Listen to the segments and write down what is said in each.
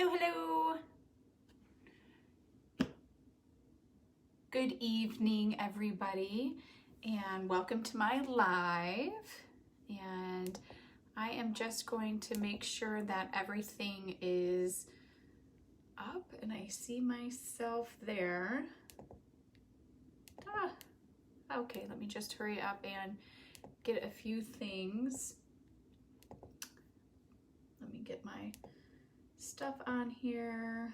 Hello, hello. Good evening, everybody, and welcome to my live. And I am just going to make sure that everything is up, and I see myself there. Okay, let me just hurry up and get a few things. Let me get my stuff on here.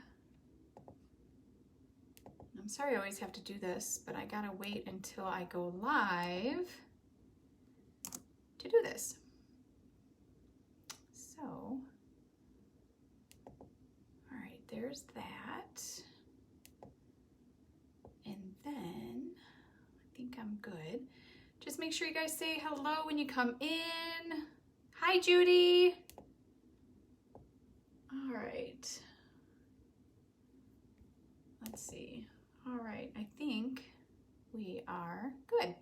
I'm sorry I always have to do this, but I gotta wait until I go live to do this. So, all right, there's that. And then I think I'm good. Just make sure you guys say hello when you come in. Hi, Judy. All right. Let's see. All right, I think we are good.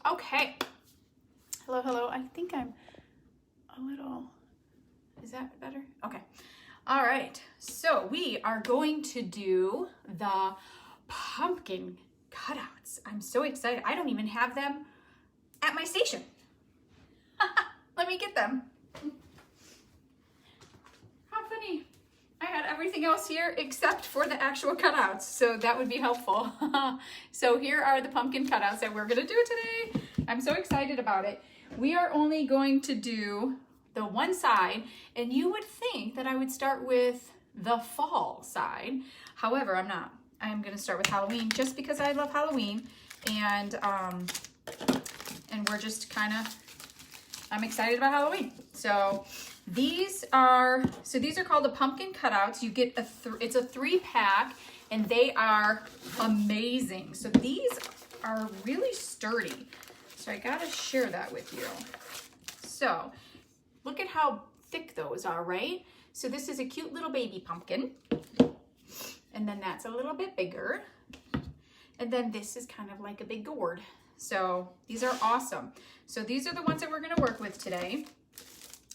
Okay. Hello, hello. I think I'm a little, is that better? Okay. All right, so we are going to do the pumpkin cutouts. I'm so excited. I don't even have them at my station. Let me get them. How funny. I had everything else here except for the actual cutouts, so that would be helpful. So here are the pumpkin cutouts that we're gonna do today. I'm so excited about it. We are only going to do the one side, and you would think that I would start with the fall side. However, I'm not. I am gonna start with Halloween just because I love Halloween, and we're just kind of, I'm excited about Halloween. So these are called the pumpkin cutouts. You get it's a 3-pack, and they are amazing. So these are really sturdy. So I gotta share that with you. So look at how thick those are, right? So this is a cute little baby pumpkin. And then that's a little bit bigger. And then this is kind of like a big gourd. So these are awesome. So these are the ones that we're gonna work with today.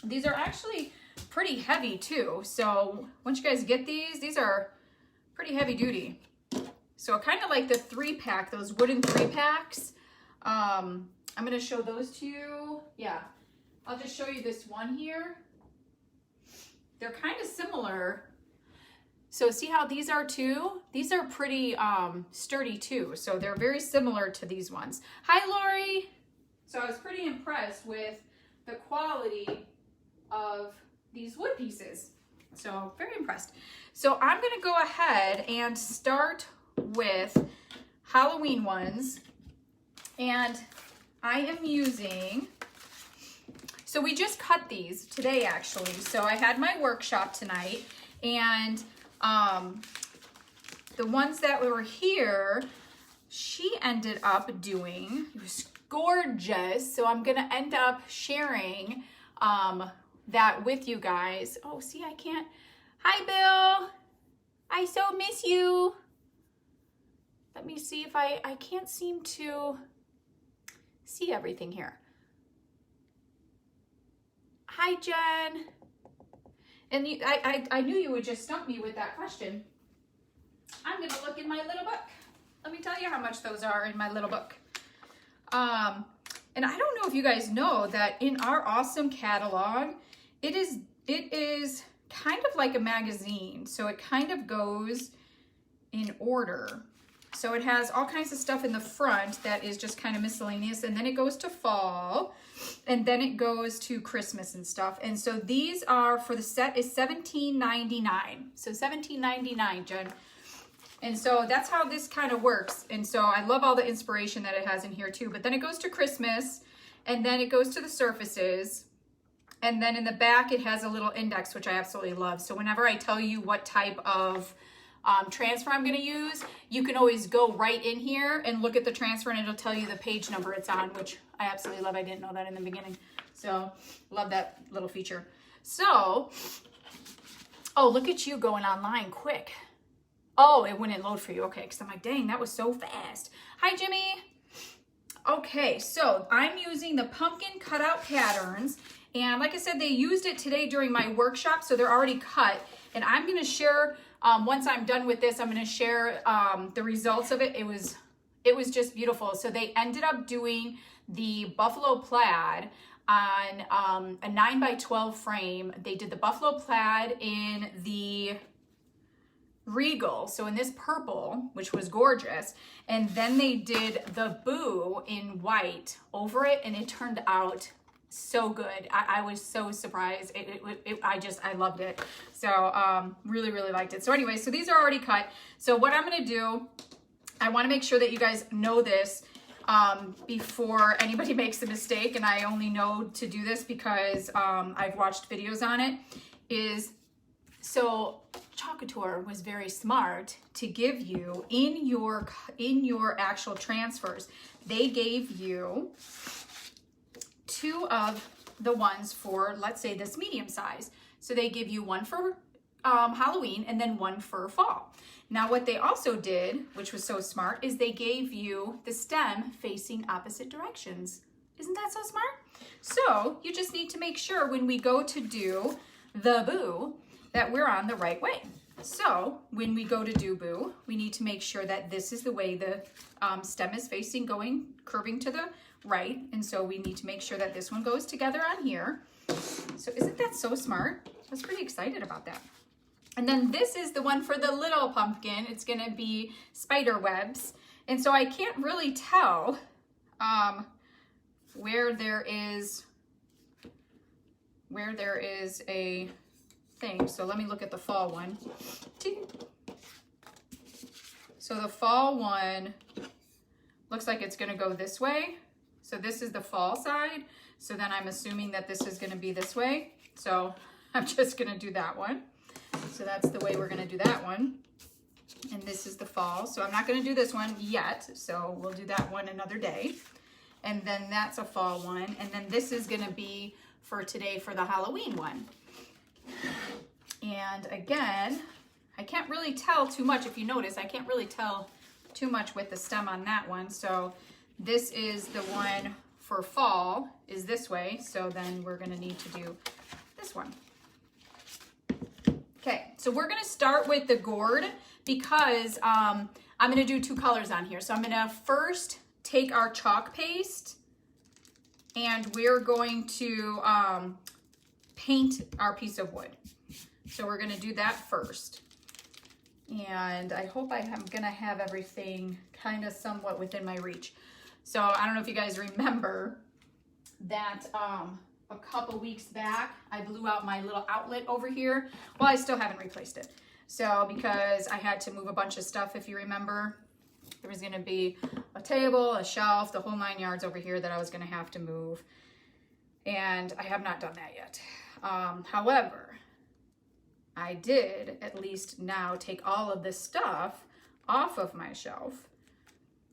These are actually pretty heavy too. So once you guys get these are pretty heavy duty. So kind of like the 3-pack, those wooden 3-packs. I'm gonna show those to you. Yeah, I'll just show you this one here. They're kind of similar. So see how these are too? These are pretty sturdy too. So they're very similar to these ones. Hi, Lori. So I was pretty impressed with the quality of these wood pieces. So very impressed. So I'm gonna go ahead and start with Halloween ones. And I am using, so we just cut these today actually. So I had my workshop tonight, and the ones that were here, she ended up doing, it was gorgeous. So I'm gonna end up sharing that with you guys. Oh, see, I can't. Hi, Bill. I so miss you. Let me see if I can't seem to see everything here. Hi, Jen. And I knew you would just stump me with that question. I'm gonna look in my little book. Let me tell you how much those are in my little book. And I don't know if you guys know that in our awesome catalog, it is kind of like a magazine. So it kind of goes in order. So it has all kinds of stuff in the front that is just kind of miscellaneous, and then it goes to fall, and then it goes to Christmas and stuff. And so these are, for the set is $17.99. So $17.99, Jen. And so that's how this kind of works. And so I love all the inspiration that it has in here too. But then it goes to Christmas, and then it goes to the surfaces. And then in the back, it has a little index, which I absolutely love. So whenever I tell you what type of transfer I'm gonna use, you can always go right in here and look at the transfer, and it'll tell you the page number it's on, which I absolutely love. I didn't know that in the beginning. So love that little feature. So, oh, look at you going online quick. Oh, it wouldn't load for you. Okay, because I'm like, dang, that was so fast. Hi, Jimmy. Okay, so I'm using the pumpkin cutout patterns, And like I said, they used it today during my workshop, so they're already cut. And I'm gonna share, once I'm done with this, I'm gonna share the results of it. It was just beautiful. So they ended up doing the buffalo plaid on a 9x12 frame. They did the buffalo plaid in the Regal, so in this purple, which was gorgeous, and then they did the boo in white over it, and it turned out so good. I was so surprised. I loved it. So really liked it. So anyway, so these are already cut. So what I'm gonna do, I want to make sure that you guys know this before anybody makes a mistake, and I only know to do this because I've watched videos on it, is so Couture was very smart to give you in your actual transfers, they gave you 2 of the ones for, let's say, this medium size. So they give you 1 for Halloween and then 1 for fall. Now what they also did, which was so smart, is they gave you the stem facing opposite directions. Isn't that so smart? So you just need to make sure when we go to do the boo that we're on the right way. So when we go to do boo, we need to make sure that this is the way the stem is facing, curving to the right. And so we need to make sure that this one goes together on here. So isn't that so smart? I was pretty excited about that. And then this is the one for the little pumpkin. It's gonna be spider webs. And so I can't really tell where there is a thing. So let me look at the fall one. So the fall one looks like it's gonna go this way. So this is the fall side. So then I'm assuming that this is gonna be this way. So I'm just gonna do that one. So that's the way we're gonna do that one. And this is the fall. So I'm not gonna do this one yet. So we'll do that one another day. And then that's a fall one. And then this is gonna be for today for the Halloween one. And again, I can't really tell too much. If you notice, I can't really tell too much with the stem on that one. So this is the one for fall, is this way. So then we're gonna need to do this one. Okay, so we're gonna start with the gourd because I'm gonna do 2 colors on here. So I'm gonna first take our chalk paste and we're going to paint our piece of wood. So we're gonna do that first. And I hope I'm gonna have everything kind of somewhat within my reach. So I don't know if you guys remember that a couple weeks back, I blew out my little outlet over here. Well, I still haven't replaced it. So because I had to move a bunch of stuff, if you remember, there was gonna be a table, a shelf, the whole 9 yards over here that I was gonna have to move. And I have not done that yet. However, I did at least now take all of this stuff off of my shelf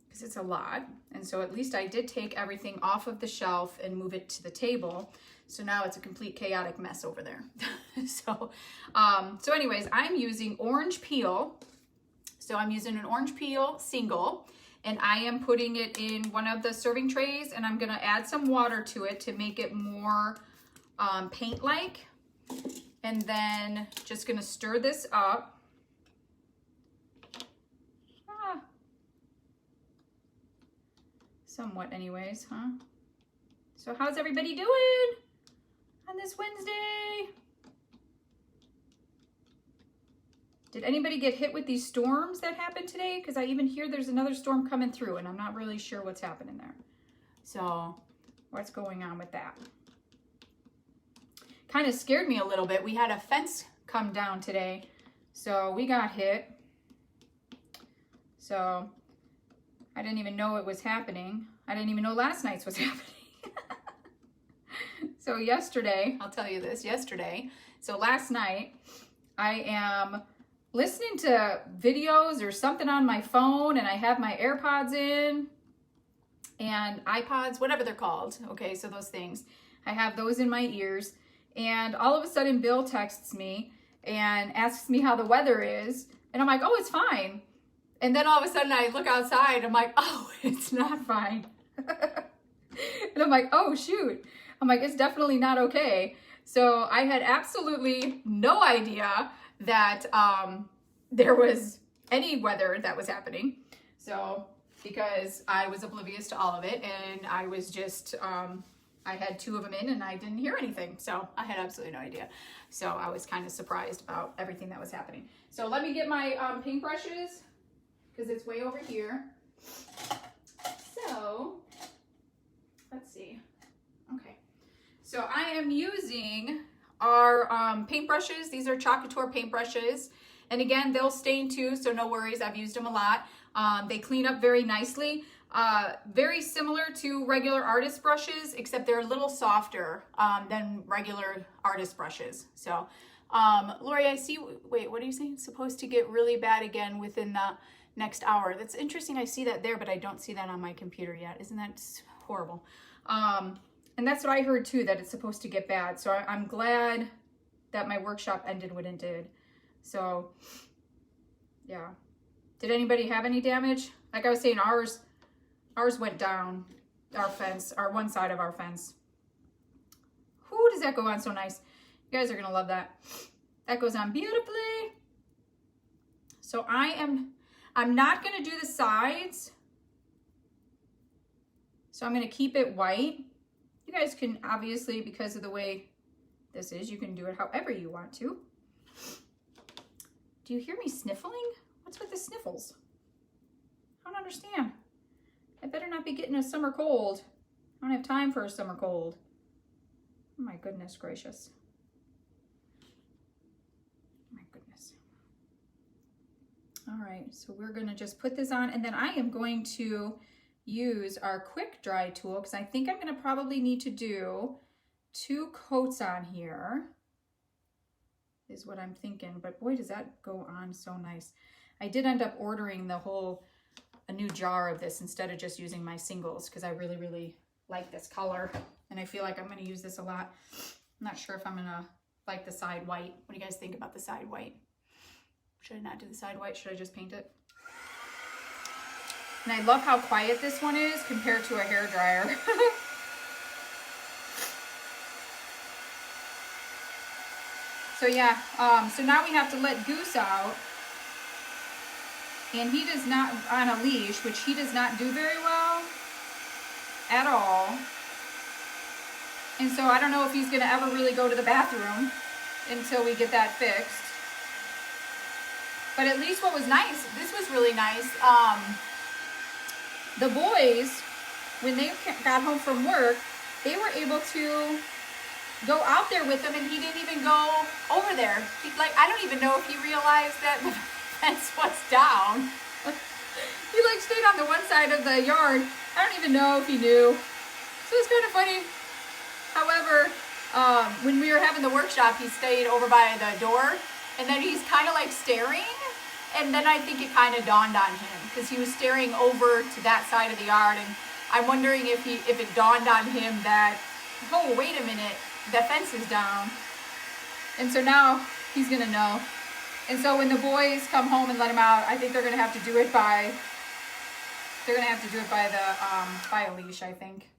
because it's a lot. And so at least I did take everything off of the shelf and move it to the table. So now it's a complete chaotic mess over there. So anyways, I'm using orange peel. So I'm using an orange peel single and I am putting it in one of the serving trays and I'm gonna add some water to it to make it more paint-like. And then just gonna stir this up. Somewhat anyways, huh? So how's everybody doing on this Wednesday? Did anybody get hit with these storms that happened today? Because I even hear there's another storm coming through and I'm not really sure what's happening there. So what's going on with that? Kind of scared me a little bit. We had a fence come down today, so we got hit. So I didn't even know it was happening. I didn't even know last night's was happening. So yesterday, I'll tell you this, so last night I am listening to videos or something on my phone and I have my AirPods in and iPods, whatever they're called. Okay, so those things. I have those in my ears. And all of a sudden, Bill texts me and asks me how the weather is. And I'm like, oh, it's fine. And then all of a sudden, I look outside. I'm like, oh, it's not fine. And I'm like, oh, shoot. I'm like, it's definitely not okay. So I had absolutely no idea that there was any weather that was happening. So, because I was oblivious to all of it, and I was just, I had 2 of them in and I didn't hear anything. So I had absolutely no idea. So I was kind of surprised about everything that was happening. So let me get my paintbrushes, because it's way over here. So let's see. Okay. So I am using our paintbrushes. These are Couture paintbrushes. And again, they'll stain too, so no worries. I've used them a lot. They clean up very nicely. Very similar to regular artist brushes, except they're a little softer than regular artist brushes. So, Lori, I see, wait, what are you saying? It's supposed to get really bad again within the next hour. That's interesting. I see that there, but I don't see that on my computer yet. Isn't that horrible? And that's what I heard too, that it's supposed to get bad. So I'm glad that my workshop ended when it did. So, yeah. Did anybody have any damage? Like I was saying, ours went down, our fence, our one side of our fence. Whoo, does that go on so nice? You guys are gonna love that. That goes on beautifully. So I'm not gonna do the sides. So I'm gonna keep it white. You guys can obviously, because of the way this is, you can do it however you want to. Do you hear me sniffling? What's with the sniffles? I don't understand. I better not be getting a summer cold. I don't have time for a summer cold. Oh my goodness gracious. My goodness. All right, so we're gonna just put this on, and then I am going to use our quick dry tool, because I think I'm gonna probably need to do 2 coats on here, is what I'm thinking. But boy, does that go on so nice. I did end up ordering a new jar of this instead of just using my singles, because I really, really like this color. And I feel like I'm going to use this a lot. I'm not sure if I'm going to like the side white. What do you guys think about the side white? Should I not do the side white? Should I just paint it? And I love how quiet this one is compared to a hairdryer. So yeah, so now we have to let Goose out. And he does not, on a leash, which he does not do very well at all. And so I don't know if he's gonna ever really go to the bathroom until we get that fixed. But at least what was nice, this was really nice. The boys, when they got home from work, they were able to go out there with him, and he didn't even go over there. I don't even know if he realized that the fence was down. He stayed on the one side of the yard. I don't even know if he knew. So it's kind of funny. However, when we were having the workshop, he stayed over by the door, and then he's kind of staring, and then I think it kind of dawned on him, because he was staring over to that side of the yard, and I'm wondering if it dawned on him that, oh, wait a minute, the fence is down. And so now he's gonna know. And so when the boys come home and let him out, I think they're gonna have to do it by by a leash, I think.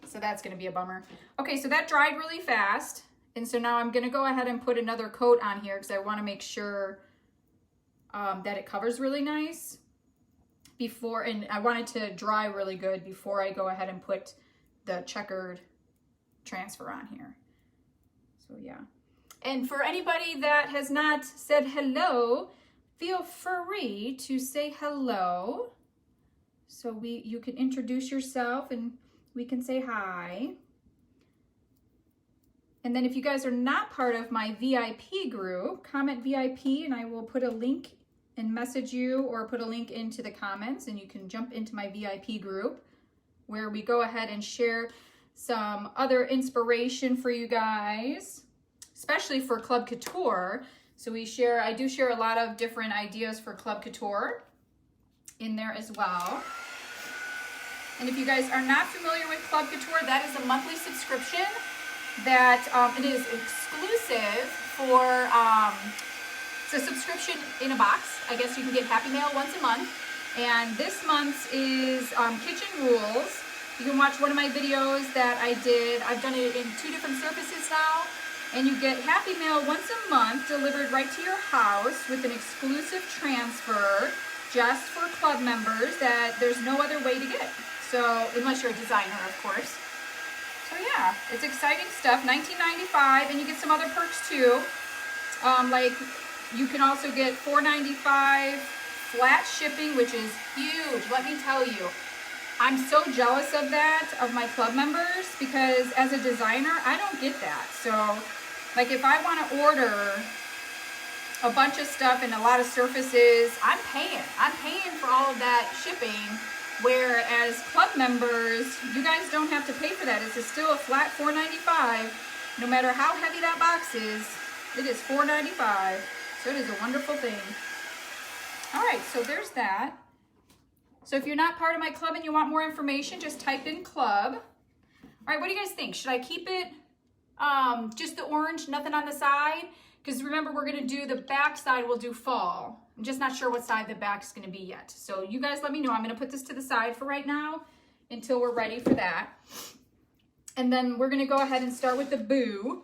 So that's gonna be a bummer. Okay, so that dried really fast. And so now I'm gonna go ahead and put another coat on here, because I wanna make sure that it covers really nice before, and I want it to dry really good before I go ahead and put the checkered transfer on here. So yeah. And for anybody that has not said hello, feel free to say hello. So you can introduce yourself and we can say hi. And then if you guys are not part of my VIP group, comment VIP and I will put a link and message you, or put a link into the comments, and you can jump into my VIP group where we go ahead and share some other inspiration for you guys, especially for Club Couture. So I do share a lot of different ideas for Club Couture in there as well. And if you guys are not familiar with Club Couture, that is a monthly subscription that it is exclusive for, it's a subscription in a box. I guess you can get Happy Mail once a month. And this month's is Kitchen Rules, You can watch one of my videos that I did. I've done it in 2 different surfaces now. And you get Happy Mail once a month delivered right to your house with an exclusive transfer just for club members that there's no other way to get. So, unless you're a designer, of course. So yeah, it's exciting stuff. $19.95, and you get some other perks too. Like you can also get $4.95 flat shipping, which is huge. Let me tell you, I'm so jealous of that, of my club members, because as a designer, I don't get that. So like if I want to order a bunch of stuff and a lot of surfaces, I'm paying for all of that shipping. Whereas club members, you guys don't have to pay for that. It's still a flat $4.95. No matter how heavy that box is, it is $4.95. So it is a wonderful thing. All right, so there's that. So if you're not part of my club and you want more information, just type in club. All right, what do you guys think? Should I keep it just the orange, nothing on the side? Because remember, we're gonna do the back side, we'll do fall. I'm just not sure what side the back's gonna be yet. So you guys let me know. I'm gonna put this to the side for right now until we're ready for that. And then we're gonna go ahead and start with the boo.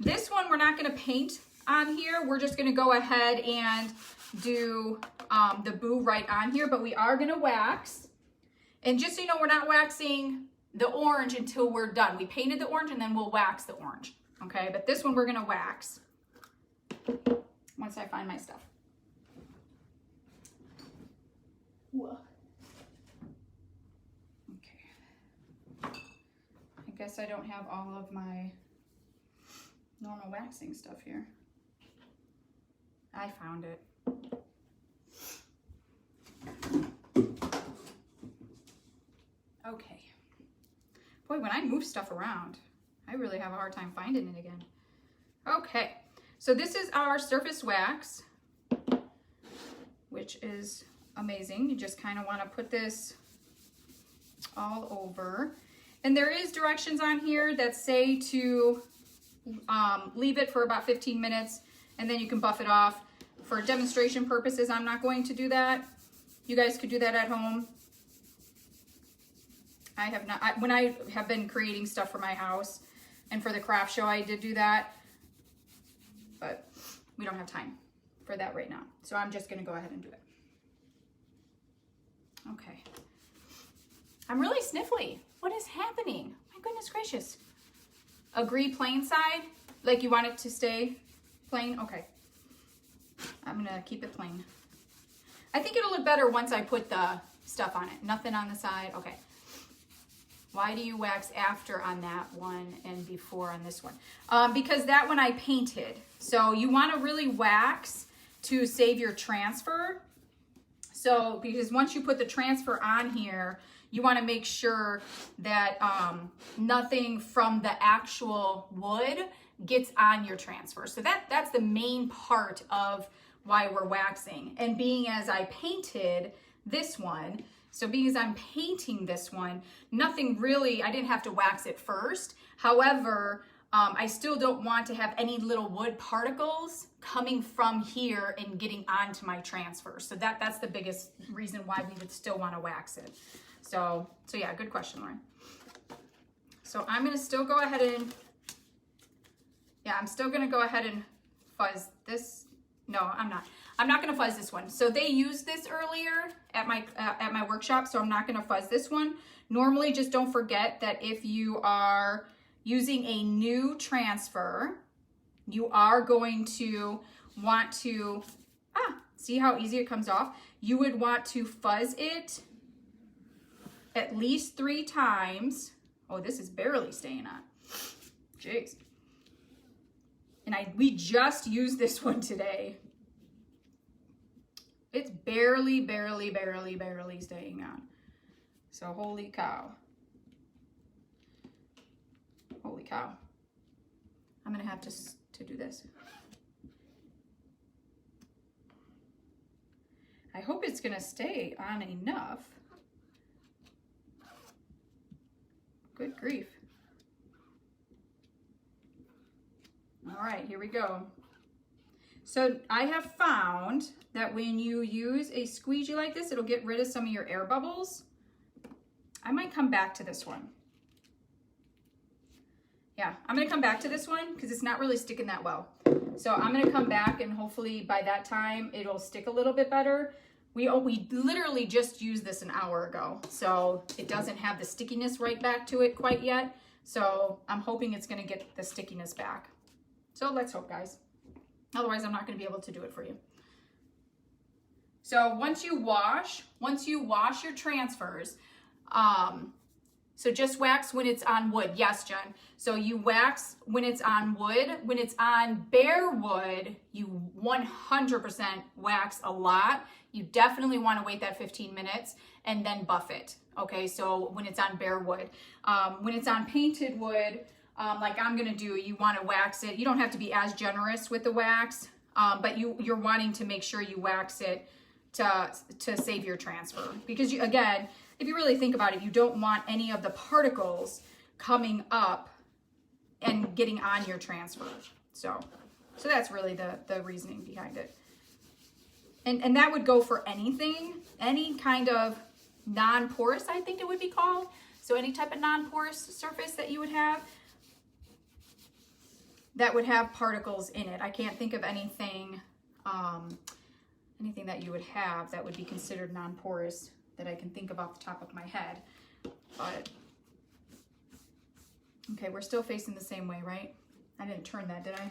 This one, we're not gonna paint on here. We're just gonna go ahead and do the boo right on here, but we are gonna wax. And just so you know, we're not waxing the orange until we're done. We painted the orange and then we'll wax the orange, okay? But this one we're gonna wax once I find my stuff. Whoa. Okay. I guess I don't have all of my normal waxing stuff here. I found it. Okay. Boy, when I move stuff around, I really have a hard time finding it again. Okay. So this is our surface wax, which is amazing. You just kind of want to put this all over. And there is directions on here that say to leave it for about 15 minutes and then you can buff it off. For demonstration purposes, I'm not going to do that. You guys could do that at home. I have not. When I have been creating stuff for my house and for the craft show, I did do that. But we don't have time for that right now. So I'm just gonna go ahead and do it. Okay. I'm really sniffly. What is happening? My goodness gracious. Agree plain side? Like you want it to stay plain? Okay. I'm gonna keep it plain. I think it'll look better once I put the stuff on it. Nothing on the side, okay. Why do you wax after on that one and before on this one? Because that one I painted. So you want to really wax to save your transfer. So because once you put the transfer on here, you want to make sure that nothing from the actual wood gets on your transfer. So that's the main part of why we're waxing. And being as I painted this one, so because I'm painting this one, nothing really, I didn't have to wax it first. However, I still don't want to have any little wood particles coming from here and getting onto my transfer. So that's the biggest reason why we would still want to wax it. So yeah, good question, Lauren. So I'm gonna still go ahead and, I'm still gonna go ahead and fuzz this. No, I'm not. I'm not gonna fuzz this one. So they used this earlier at my workshop, so I'm not gonna fuzz this one. Normally, just don't forget that if you are using a new transfer, you are going to want to, see how easy it comes off? You would want to fuzz it at least 3 times. Oh, this is barely staying on. Jeez. And we just used this one today. It's barely staying on. So holy cow. Holy cow. I'm gonna have to do this. I hope it's gonna stay on enough. Good grief. All right, here we go. So I have found that when you use a squeegee like this, it'll get rid of some of your air bubbles. I might come back to this one. Yeah, I'm gonna come back to this one because it's not really sticking that well. So I'm gonna come back and hopefully by that time it'll stick a little bit better. We literally just used this an hour ago, so it doesn't have the stickiness right back to it quite yet. So I'm hoping it's gonna get the stickiness back. So let's hope, guys. Otherwise, I'm not gonna be able to do it for you. So once you wash your transfers, so just wax when it's on wood. Yes, Jen. So you wax when it's on wood. When it's on bare wood, you 100% wax a lot. You definitely want to wait that 15 minutes and then buff it. Okay, so when it's on bare wood. When it's on painted wood, like I'm gonna do, you want to wax it. You don't have to be as generous with the wax, but you're wanting to make sure you wax it to save your transfer. Because again, if you really think about it, you don't want any of the particles coming up and getting on your transfer. So that's really the reasoning behind it. And that would go for anything, any kind of non-porous, I think it would be called. So any type of non-porous surface that you would have that would have particles in it. I can't think of anything, anything that you would have that would be considered non-porous that I can think of off the top of my head. But okay, we're still facing the same way, right? I didn't turn that, did I?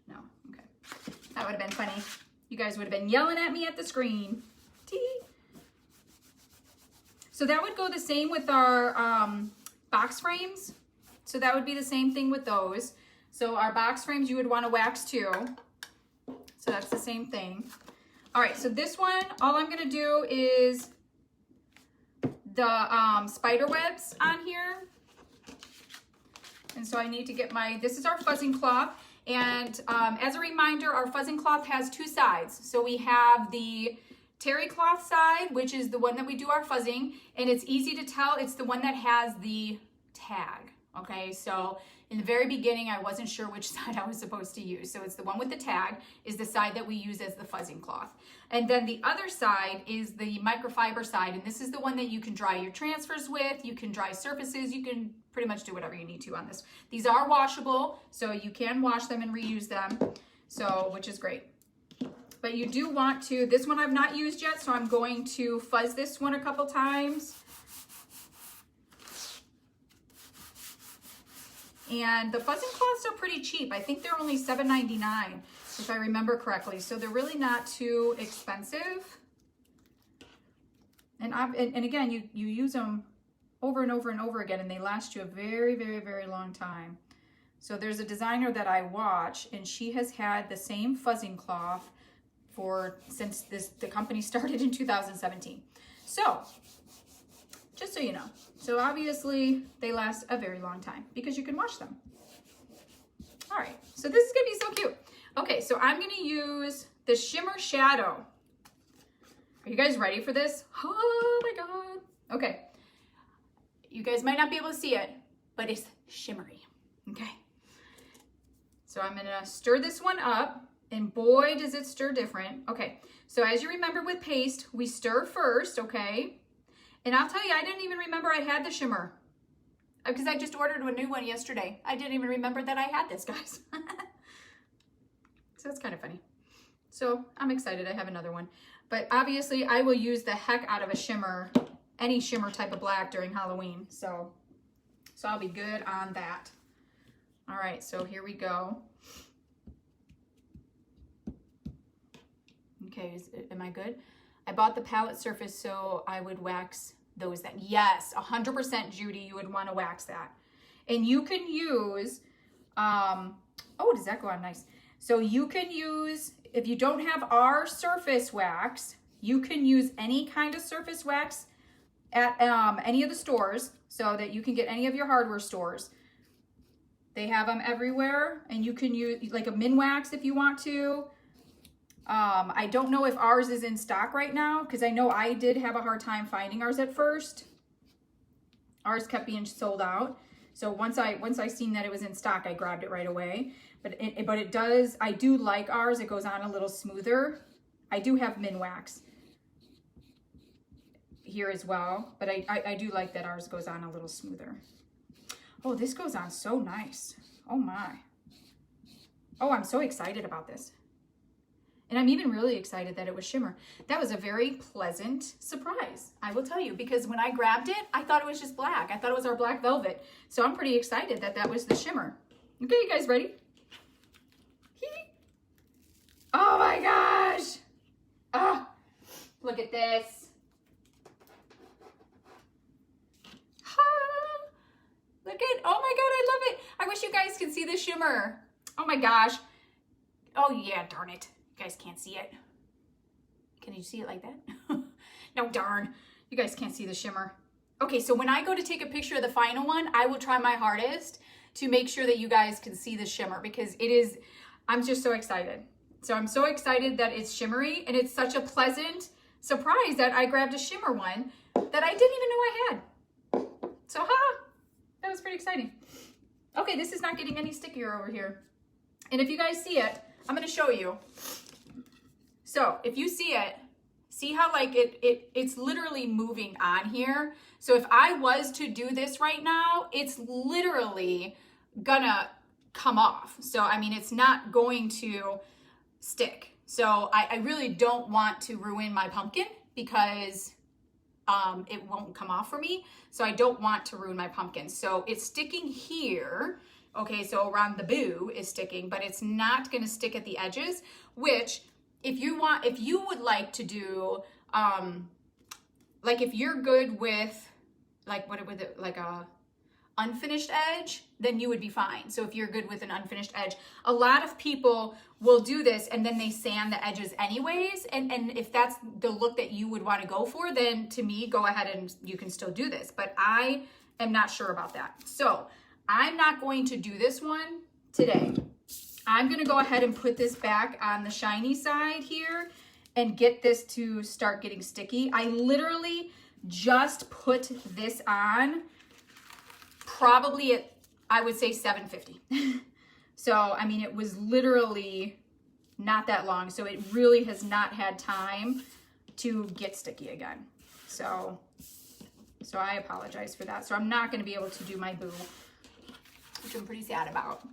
No, okay. That would have been funny. You guys would have been yelling at me at the screen. Tee. So that would go the same with our box frames. So that would be the same thing with those. So our box frames you would want to wax too. So that's the same thing. All right, so this one, all I'm gonna do is the spider webs on here. And so I need to get this is our fuzzing cloth. And as a reminder, our fuzzing cloth has two sides. So we have the terry cloth side, which is the one that we do our fuzzing. And it's easy to tell, it's the one that has the tag, okay? So in the very beginning, I wasn't sure which side I was supposed to use. So it's the one with the tag is the side that we use as the fuzzing cloth. And then the other side is the microfiber side. And this is the one that you can dry your transfers with. You can dry surfaces. You can pretty much do whatever you need to on this. These are washable, so you can wash them and reuse them. So, which is great. But you do want to, this one I've not used yet, so I'm going to fuzz this one a couple times. And the fuzzing cloths are pretty cheap. I think they're only $7.99, if I remember correctly. So they're really not too expensive. And again, you use them over and over and over again, and they last you a very, very, very long time. So there's a designer that I watch, and she has had the same fuzzing cloth since the company started in 2017. So just so you know. So obviously they last a very long time because you can wash them. All right, so this is gonna be so cute. Okay, so I'm gonna use the Shimmer Shadow. Are you guys ready for this? Oh my God. Okay, you guys might not be able to see it, but it's shimmery, okay? So I'm gonna stir this one up, and boy, does it stir different. Okay, so as you remember with paste, we stir first, okay? And I'll tell you, I didn't even remember I had the shimmer because I just ordered a new one yesterday. I didn't even remember that I had this, guys. So it's kind of funny. So I'm excited I have another one. But obviously I will use the heck out of a shimmer, any shimmer type of black during Halloween. So I'll be good on that. All right, so here we go. Okay, am I good? I bought the palette surface so I would wax those then. Yes, 100% Judy, you would want to wax that. And you can use, oh, does that go on nice? So you can use, if you don't have our surface wax, you can use any kind of surface wax at any of the stores so that you can get any of your hardware stores. They have them everywhere, and you can use like a min wax if you want to. I don't know if ours is in stock right now because I know I did have a hard time finding ours at first. Ours kept being sold out. So once I seen that it was in stock, I grabbed it right away. But it does, I do like ours. It goes on a little smoother. I do have min wax here as well, but I do like that ours goes on a little smoother. Oh, this goes on so nice. Oh my. Oh, I'm so excited about this. And I'm even really excited that it was shimmer. That was a very pleasant surprise, I will tell you, because when I grabbed it, I thought it was just black. I thought it was our black velvet. So I'm pretty excited that that was the shimmer. Okay, you guys ready? Oh my gosh. Ah, look at this. Ah, look at, oh my God, I love it. I wish you guys could see the shimmer. Oh my gosh. Oh yeah, darn it. You guys can't see it. Can you see it like that? No, darn. You guys can't see the shimmer. Okay, so when I go to take a picture of the final one, I will try my hardest to make sure that you guys can see the shimmer, because it is, I'm just so excited. So I'm so excited that it's shimmery, and it's such a pleasant surprise that I grabbed a shimmer one that I didn't even know I had. So that was pretty exciting. Okay, this is not getting any stickier over here. And if you guys see it, I'm gonna show you. So if you see it, see how like it's literally moving on here. So if I was to do this right now, it's literally gonna come off. So I mean, it's not going to stick. So I really don't want to ruin my pumpkin, because it won't come off for me. So I don't want to ruin my pumpkin. So it's sticking here. Okay, so around the boo is sticking, but it's not gonna stick at the edges, which if you would like to do, like if you're good with, like what would it, like a unfinished edge, then you would be fine. So if you're good with an unfinished edge, a lot of people will do this and then they sand the edges anyways. And if that's the look that you would want to go for, then to me, go ahead and you can still do this. But I am not sure about that. So I'm not going to do this one today. I'm going to go ahead and put this back on the shiny side here and get this to start getting sticky. I literally just put this on probably at, I would say 7:50. So, I mean, it was literally not that long. So it really has not had time to get sticky again. So I apologize for that. So I'm not going to be able to do my boo, which I'm pretty sad about.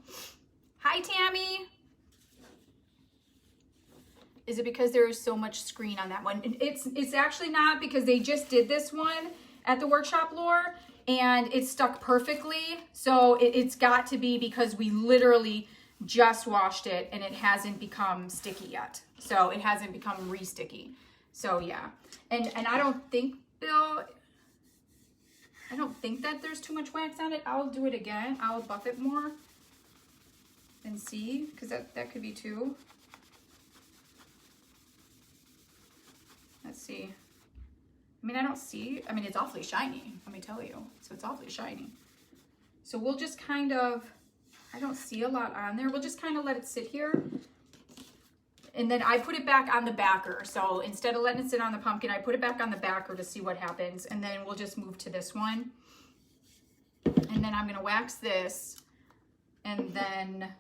Hi, Tammy. Is it because there is so much screen on that one? It's actually not, because they just did this one at the workshop lure and it stuck perfectly. So it's got to be because we literally just washed it and it hasn't become sticky yet. So it hasn't become re-sticky. So yeah. And I don't think, Bill, I don't think that there's too much wax on it. I'll do it again. I'll buff it more and see, because that could be too. Let's see. I mean, I don't see, I mean, it's awfully shiny, let me tell you. So it's awfully shiny. So we'll just kind of, I don't see a lot on there. We'll just kind of let it sit here. And then I put it back on the backer. So instead of letting it sit on the pumpkin, I put it back on the backer to see what happens. And then we'll just move to this one. And then I'm gonna wax this and then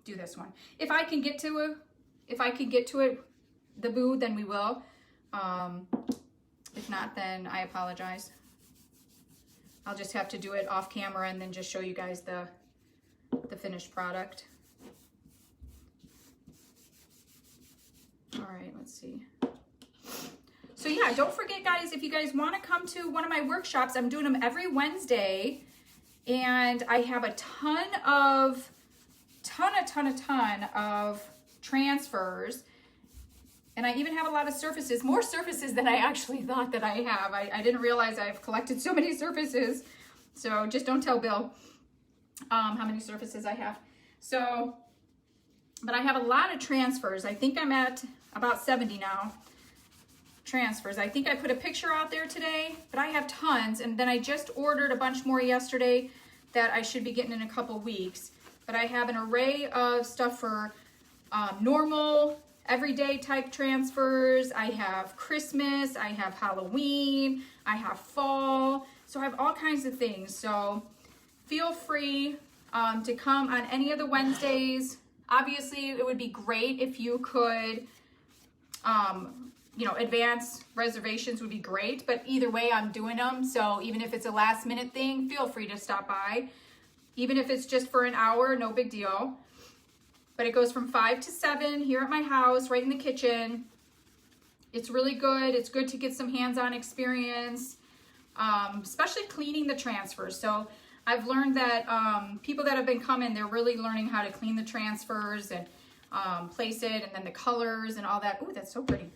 do this one. If I can get to it, the boo, then we will. If not, then I apologize. I'll just have to do it off camera and then just show you guys the finished product. All right, let's see. So yeah, don't forget, guys, if you guys want to come to one of my workshops, I'm doing them every Wednesday, and I have a ton of transfers. And I even have a lot of surfaces, more surfaces than I actually thought that I have. I didn't realize I've collected so many surfaces. So just don't tell Bill how many surfaces I have. So, but I have a lot of transfers. I think I'm at about 70 now transfers. I think I put a picture out there today, but I have tons. And then I just ordered a bunch more yesterday that I should be getting in a couple weeks. But I have an array of stuff for normal, everyday type transfers. I have Christmas, I have Halloween, I have fall. So I have all kinds of things. So feel free to come on any of the Wednesdays. Obviously, it would be great if you could you know, advance reservations would be great, but either way I'm doing them. So even if it's a last minute thing, feel free to stop by. Even if it's just for an hour, no big deal. But it goes from 5 to 7 here at my house, right in the kitchen. It's really good. It's good to get some hands-on experience, especially cleaning the transfers. So I've learned that people that have been coming, they're really learning how to clean the transfers and place it, and then the colors and all that. Ooh, that's so pretty.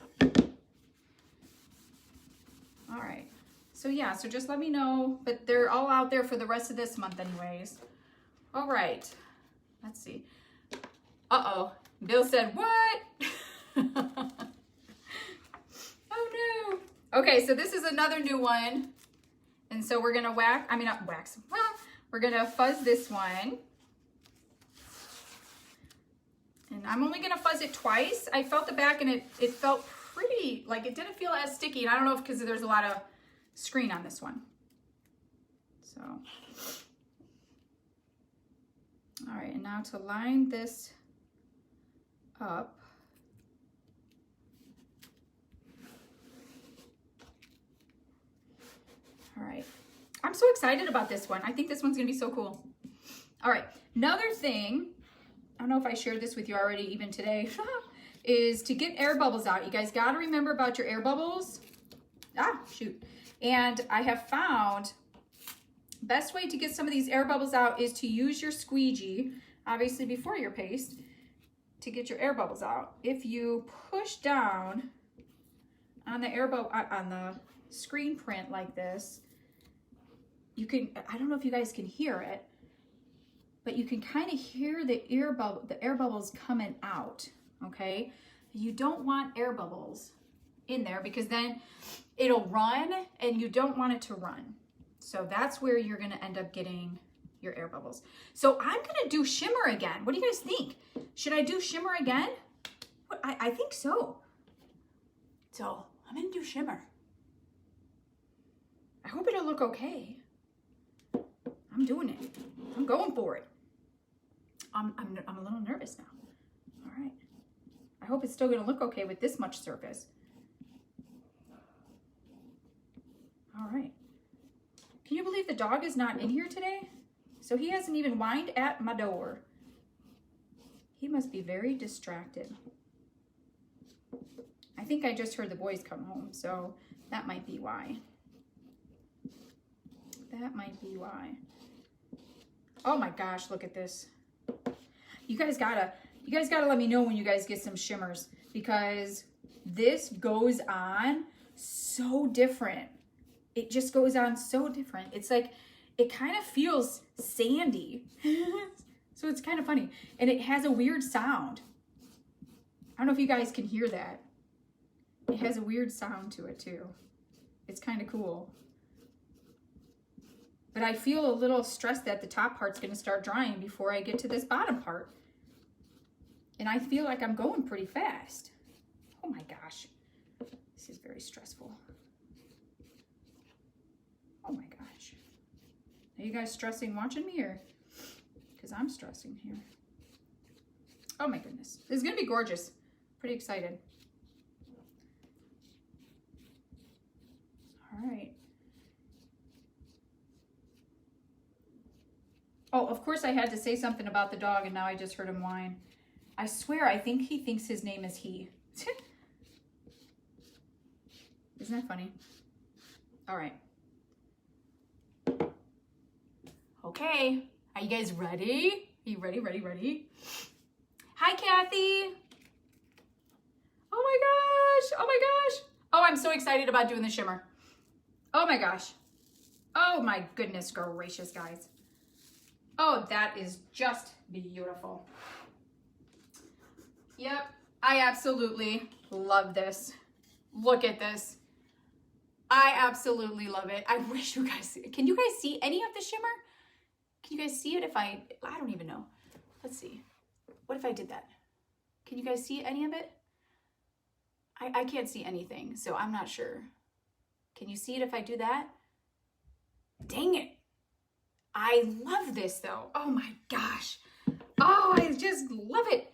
All right. So yeah, so just let me know, but they're all out there for the rest of this month anyways. All right. Let's see. Uh-oh. Bill said, what? Oh no. Okay, so this is another new one. And so we're gonna we're gonna fuzz this one. And I'm only gonna fuzz it twice. I felt the back and it felt pretty, like it didn't feel as sticky. And I don't know if because there's a lot of screen on this one. So, all right, and now to line this up. All right, I'm so excited about this one. I think this one's gonna be so cool. All right, another thing, I don't know if I shared this with you already even today, is to get air bubbles out. You guys gotta remember about your air bubbles. Ah, shoot. And I have found best way to get some of these air bubbles out is to use your squeegee, obviously before your paste, to get your air bubbles out. If you push down on the air bubble, on the screen print like this, you can, I don't know if you guys can hear it, but you can kind of hear the air bubbles coming out, okay? You don't want air bubbles in there because then it'll run and you don't want it to run. So that's where you're gonna end up getting your air bubbles. So I'm gonna do shimmer again. What do you guys think? Should I do shimmer again? I think so. So I'm gonna do shimmer. I hope it'll look okay. I'm doing it. I'm going for it. I'm a little nervous now. All right. I hope it's still gonna look okay with this much surface. All right. Can you believe the dog is not in here today? So he hasn't even whined at my door. He must be very distracted. I think I just heard the boys come home, so that might be why. That might be why. Oh my gosh, look at this. You guys gotta let me know when you guys get some shimmers, because this goes on so different. It just goes on so different. It's like, it kind of feels sandy. So it's kind of funny. And it has a weird sound. I don't know if you guys can hear that. It has a weird sound to it too. It's kind of cool. But I feel a little stressed that the top part's gonna start drying before I get to this bottom part. And I feel like I'm going pretty fast. Oh my gosh. This is very stressful. Oh my gosh. Are you guys stressing watching me, or? Because I'm stressing here. Oh my goodness. This is gonna be gorgeous. Pretty excited. All right. Oh, of course I had to say something about the dog, and now I just heard him whine. I swear, I think he thinks his name is he. Isn't that funny? All right. Okay, are you guys ready? Are you ready, ready? Hi, Kathy. Oh my gosh, oh my gosh. Oh, I'm so excited about doing the shimmer. Oh my gosh. Oh my goodness gracious, guys. Oh, that is just beautiful. Yep, I absolutely love this. Look at this. I absolutely love it. I wish you guys, can you guys see any of the shimmer? Can you guys see it if I don't even know. Let's see. What if I did that? Can you guys see any of it? I can't see anything, so I'm not sure. Can you see it if I do that? Dang it. I love this though. Oh my gosh. Oh, I just love it.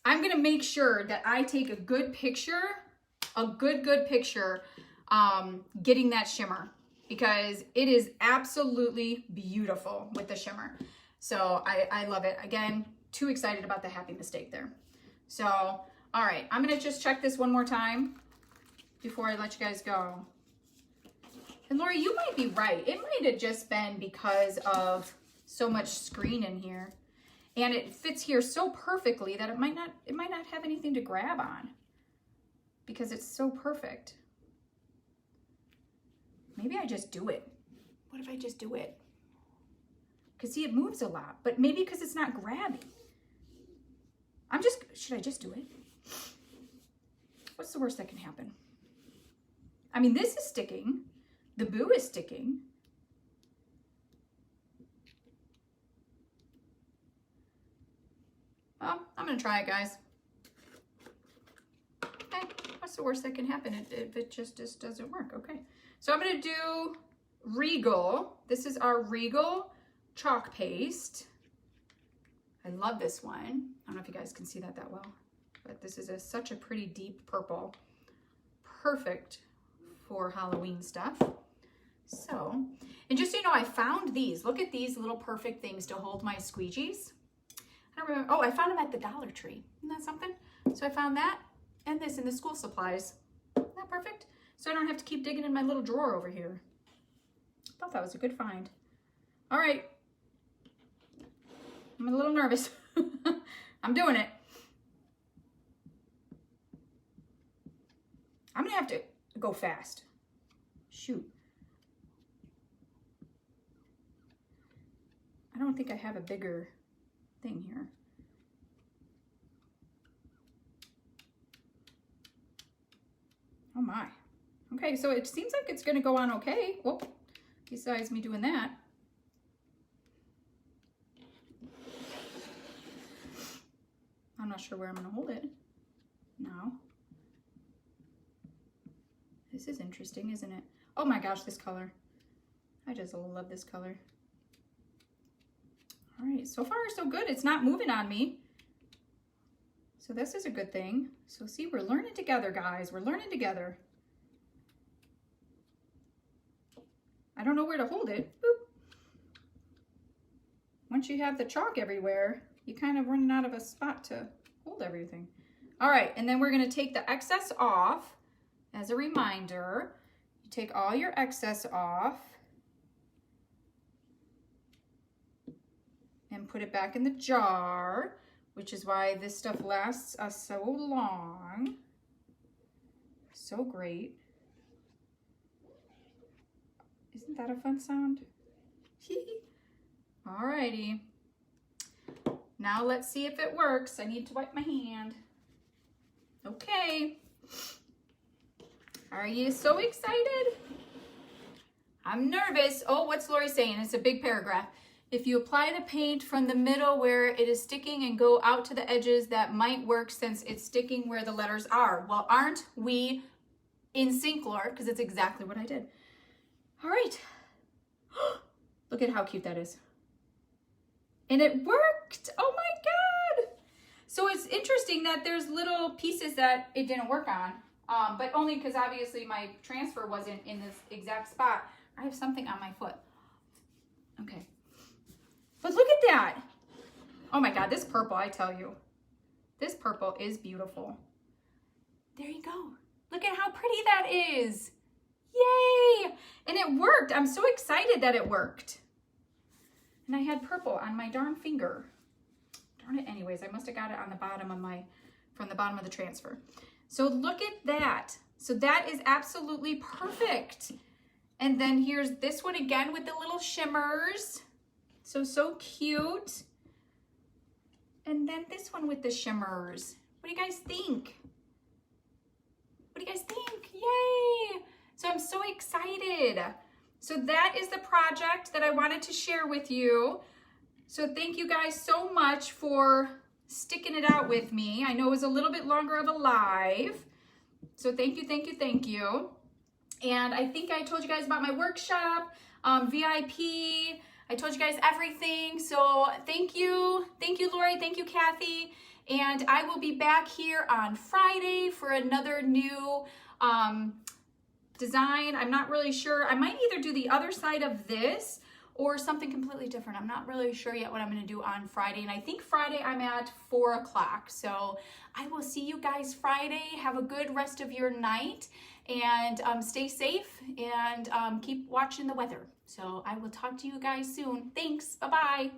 I'm gonna make sure that I take a good picture a good picture getting that shimmer, because it is absolutely beautiful with the shimmer. So I love it. Again, too excited about the happy mistake there. So, all right, I'm gonna just check this one more time before I let you guys go. And Lori, you might be right. It might have just been because of so much screen in here. And it fits here so perfectly that it might not have anything to grab on, because it's so perfect. Maybe I just do it. What if I just do it? Because see, it moves a lot, but maybe because it's not grabbing. Should I just do it? What's the worst that can happen? I mean, this is sticking. The boo is sticking. Well, I'm gonna try it, guys. Okay, what's the worst that can happen if it just doesn't work? Okay, so I'm gonna do Regal. This is our Regal chalk paste. I love this one. I don't know if you guys can see that well, but this is such a pretty deep purple. Perfect for Halloween stuff. So, and just so you know, I found these. Look at these little perfect things to hold my squeegees. I don't remember. Oh, I found them at the Dollar Tree. Isn't that something? So I found that and this in the school supplies. Isn't that perfect? So I don't have to keep digging in my little drawer over here. I thought that was a good find. All right. I'm a little nervous. I'm doing it. I'm gonna have to go fast. Shoot. I don't think I have a bigger thing here. Oh my. Okay, so it seems like it's gonna go on okay. Whoop. Besides me doing that. I'm not sure where I'm gonna hold it now. This is interesting, isn't it? Oh my gosh, this color. I just love this color. All right, so far so good. It's not moving on me. So this is a good thing. So see, we're learning together, guys. We're learning together. I don't know where to hold it. Boop. Once you have the chalk everywhere, you kind of running out of a spot to hold everything. All right, and then we're gonna take the excess off. As a reminder, you take all your excess off and put it back in the jar, which is why this stuff lasts us so long. So great. Isn't that a fun sound? Alrighty. Now let's see if it works. I need to wipe my hand. Okay. Are you so excited? I'm nervous. Oh, what's Lori saying? It's a big paragraph. If you apply the paint from the middle where it is sticking and go out to the edges, that might work since it's sticking where the letters are. Well, aren't we in sync, Lori? Because it's exactly what I did. All right. Look at how cute that is. And it worked. Oh my God. So it's interesting that there's little pieces that it didn't work on. But only because obviously my transfer wasn't in this exact spot. I have something on my foot. Okay. But look at that. Oh my God, this purple, I tell you. This purple is beautiful. There you go. Look at how pretty that is. Yay! And it worked. I'm so excited that it worked. And I had purple on my darn finger. Darn it anyways. I must have got it on the bottom of from the bottom of the transfer. So look at that. So that is absolutely perfect. And then here's this one again with the little shimmers. So cute. And then this one with the shimmers. What do you guys think? What do you guys think? Yay! So I'm so excited. So that is the project that I wanted to share with you. So thank you guys so much for sticking it out with me. I know it was a little bit longer of a live. So thank you, thank you, thank you. And I think I told you guys about my workshop, VIP. I told you guys everything. So thank you, Lori, thank you, Kathy. And I will be back here on Friday for another new design. I'm not really sure. I might either do the other side of this or something completely different. I'm not really sure yet what I'm gonna do on Friday. And I think Friday I'm at 4 o'clock. So I will see you guys Friday. Have a good rest of your night and stay safe and keep watching the weather. So I will talk to you guys soon. Thanks, bye-bye.